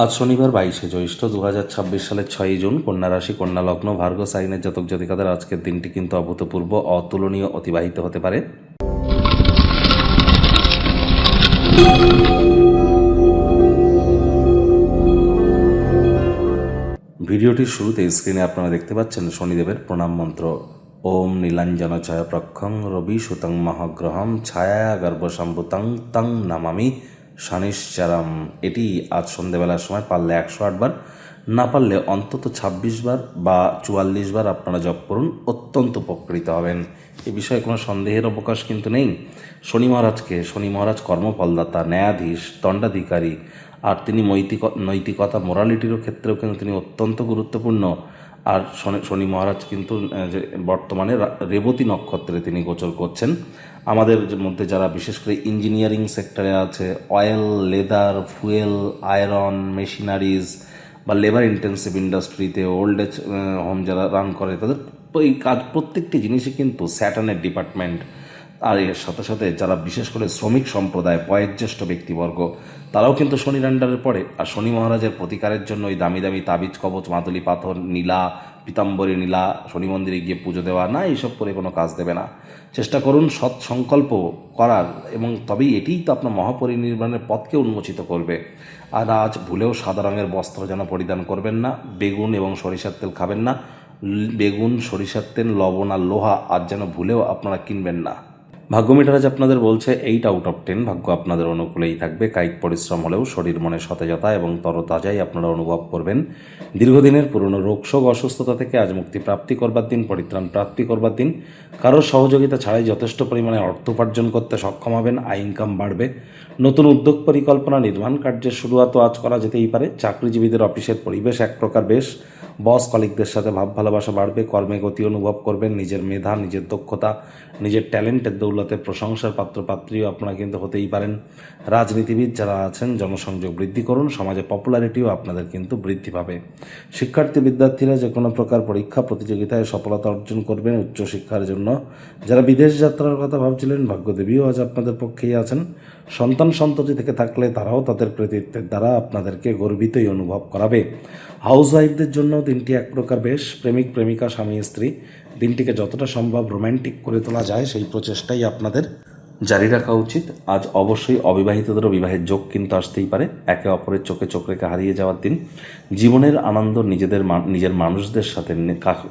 আজ শনিবার 22শে জ্যৈষ্ঠ 2026 সালের 6ই জুন। কন্যা রাশি, কন্যা লগ্ন, ভার্গ সাইনের জাতক জাতিকাদের আজকের দিনটি কিন্তু অভূতপূর্ব, অতুলনীয় অতিবাহিত হতে পারে। ভিডিওটির শুরুতে স্ক্রিনে আপনারা দেখতে পাচ্ছেন শনিদেবের প্রণাম মন্ত্র। ওম নীলাঞ্জন ছয় প্রক্ষং রবি সুতং মহাগ্রহম ছায়া গর্ভসম্ভুতং তং নামামি শনিশ্চরম। এটি আজ সন্ধ্যেবেলার সময় পারলে 108 বার, না পারলে অন্তত 26 বার বা 44 বার আপনারা জপ করুন, অত্যন্ত উপকৃত হবেন। এ বিষয়ে কোনো সন্দেহের অবকাশ কিন্তু নেই। শনি মহারাজ কর্মফলদাতা, ন্যায়াধীশ, দণ্ডাধিকারী, আর তিনি নৈতিকতা, মোরালিটির ক্ষেত্রেও কিন্তু তিনি অত্যন্ত গুরুত্বপূর্ণ। আর শনি মহারাজ কিন্তু বর্তমানে রেবতী নক্ষত্রে তিনি গোচর করছেন। আমাদের মধ্যে যারা বিশেষ করে ইঞ্জিনিয়ারিং সেক্টরে আছে, oil, leather, fuel, iron, machineries বা লেবার ইন্টেন্সিভ ইন্ডাস্ট্রিতে, ওল্ড এজ হোম যারা রান করে, তাদের এই কাজ প্রত্যেকটি জিনিসই কিন্তু স্যাটার্নের ডিপার্টমেন্ট। আর এর সাথে সাথে যারা বিশেষ করে শ্রমিক সম্প্রদায়, বয়োজ্যেষ্ঠ ব্যক্তিবর্গ, তারাও কিন্তু শনির আন্ডারে পড়ে। আর শনি মহারাজের প্রতিকারের জন্য ওই দামি দামি তাবিজ, কবচ, মাদুলি পাথর, নীলা, পীতাম্বরী নীলা, শনি মন্দিরে গিয়ে পুজো দেওয়া না, এইসব করে কোনো কাজ দেবে না। চেষ্টা করুন সৎ সংকল্প করার, এবং তবেই এটিই তো আপনার মহাপরিনির্বাণের পথকে উন্মোচিত করবে। আর আজ ভুলেও সাদা রঙের বস্ত্র যেন পরিধান করবেন না। বেগুন এবং সরিষার তেল খাবেন না। বেগুন, সরিষার তেল, লবণ আর লোহা আজ যেন ভুলেও আপনারা কিনবেন না। ভাগ্য মিটার আজ আপনাদের বলছে 8 আউট অফ 10। ভাগ্য আপনাদের অনুকূলেই থাকবে। কায়িক পরিশ্রম হলেও শরীর মনে সতেজতা এবং তরতাজাই আপনারা অনুভব করবেন। দীর্ঘদিনের পুরনো রোগশোক, অসুস্থতা থেকে আজ মুক্তি প্রাপ্তি করবার দিন, পরিত্রাণ প্রাপ্তি করবার দিন। কারোর সহযোগিতা ছাড়াই যথেষ্ট পরিমাণে অর্থ উপার্জন করতে সক্ষম হবেন। আয় ইনকাম বাড়বে। নতুন উদ্যোগ, পরিকল্পনা, নির্মাণ কার্যের শুরুয়াতও আজ করা যেতেই পারে। চাকরিজীবীদের অফিসের পরিবেশ এক প্রকার বেশ। বস কলিগদের সাথে ভাব ভালোবাসা বাড়বে। কর্মে গতি অনুভব করবেন। নিজের মেধা, নিজের দক্ষতা, নিজের ট্যালেন্টের দৌলতে প্রশংসার পাত্রপাত্রীও আপনারা কিন্তু হতেই পারেন। রাজনীতিবিদ যারা আছেন, জনসংযোগ বৃদ্ধি করুন। সমাজে পপুলারিটিও আপনাদের কিন্তু বৃদ্ধি পাবে। শিক্ষার্থী বিদ্যার্থীরা যে কোনো প্রকার পরীক্ষা প্রতিযোগিতায় সফলতা অর্জন করবেন উচ্চশিক্ষার জন্য। যারা বিদেশ যাত্রার কথা ভাবছিলেন, ভাগ্যদেবীও আজ আপনাদের পক্ষেই আছেন। সন্তান সন্ততি থেকে থাকলে তারাও তাদের কৃতিত্বের দ্বারা আপনাদেরকে গর্বিতই অনুভব করাবে। হাউসওয়াইফদের জন্য দিনটি এক প্রকার বেশ। প্রেমিক প্রেমিকা, স্বামী স্ত্রী দিনটিকে যতটা সম্ভব রোম্যান্টিক করে তোলা যায় সেই প্রচেষ্টাই আপনাদের জারি রাখা উচিত। আজ অবশ্যই অবিবাহিতদেরও বিবাহের যোগ কিন্তু আসতেই পারে। একে অপরের চোখে চোখ রেখে হারিয়ে যাওয়ার দিন। জীবনের আনন্দ নিজের মানুষদের সাথে,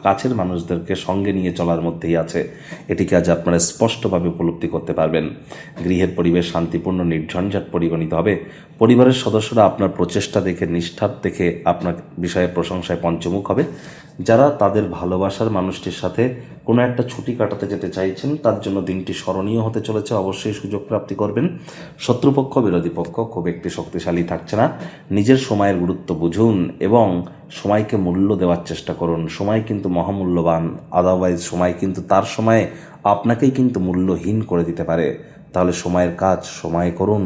কাছের মানুষদেরকে সঙ্গে নিয়ে চলার মধ্যেই আছে। এটিকে আজ আপনারা স্পষ্টভাবে উপলব্ধি করতে পারবেন। গৃহের পরিবেশ শান্তিপূর্ণ, নির্ঝঞ্ঝাট পরিগণিত হবে। পরিবারের সদস্যরা আপনার প্রচেষ্টা দেখে, নিষ্ঠার দেখে আপনার বিষয়ে প্রশংসায় পঞ্চমুখ হবে। যারা তাদের ভালোবাসার মানুষটির সাথে কোনো একটা ছুটি কাটাতে যেতে চাইছেন, তার জন্য দিনটি স্মরণীয় হতে চলেছে। অবশ্যই সুযোগ প্রাপ্তি করবেন। শত্রুপক্ষ, বিরোধী পক্ষ খুব একটি শক্তিশালী থাকছে না। নিজের সময়ের গুরুত্ব বুঝুন এবং সময়কে মূল্য দেওয়ার চেষ্টা করুন। সময় কিন্তু মহামূল্যবান। আদারওয়াইজ সময় কিন্তু তার সময়ে আপনাকেই কিন্তু মূল্যহীন করে দিতে পারে। তাহলে সময়ের কাজ সময় করুন।